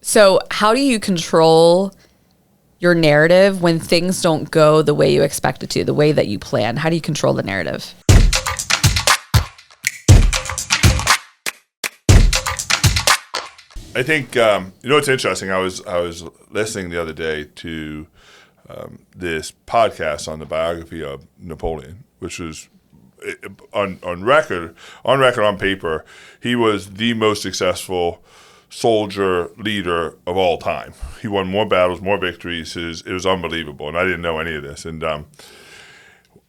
So how do you control your narrative when things don't go the way you expect it to, the way that you plan? How do you control the narrative? I think it's interesting. I was listening the other day to this podcast on the biography of Napoleon, which was on record, on paper, he was the most successful soldier leader of all time. He won more battles, more victories. It was unbelievable, and I didn't know any of this. And a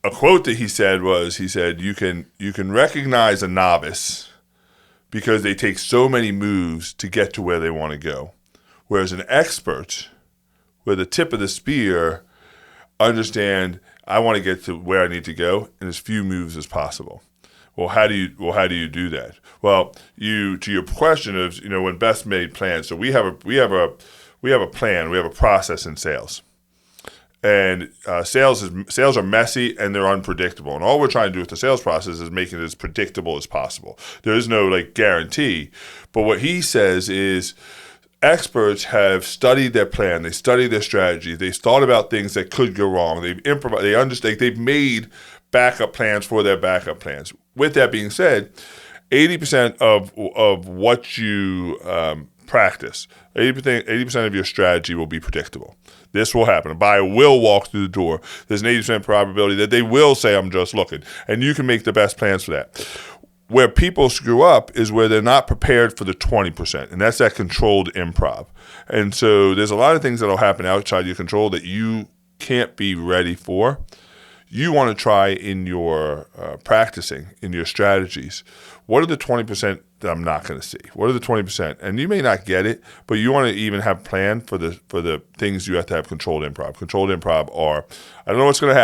quote that he said was, "You can recognize a novice because they take so many moves to get to where they want to go, whereas an expert, with the tip of the spear, understand I want to get to where I need to go in as few moves as possible." Well, how do you do that? Well, to your question of when Beth made plans. So we have a plan. We have a process in sales, and sales are messy and they're unpredictable. And all we're trying to do with the sales process is make it as predictable as possible. There is no guarantee. But what he says is, experts have studied their plan. They studied their strategy. They've thought about things that could go wrong. They've improvised. They understand. They've made backup plans for their backup plans. With that being said, 80% of what you practice, 80% of your strategy will be predictable. This will happen. A buyer will walk through the door. There's an 80% probability that they will say, "I'm just looking," and you can make the best plans for that. Where people screw up is where they're not prepared for the 20%, and that's that controlled improv. And so there's a lot of things that will happen outside your control that you can't be ready for. You want to try in your practicing, in your strategies, what are the 20% that I'm not going to see? What are the 20%? And you may not get it, but you want to even have planned for the things you have to have controlled improv. Controlled improv are, I don't know what's going to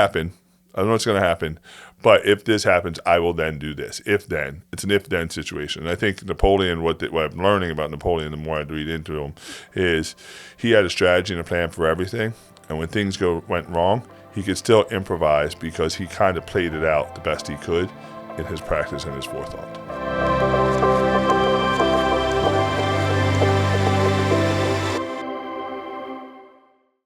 happen. But if this happens, I will then do this. If then. It's an if-then situation. And I think Napoleon, what I'm learning about Napoleon the more I read into him, is he had a strategy and a plan for everything. And when things went wrong, he could still improvise because he kind of played it out the best he could in his practice and his forethought.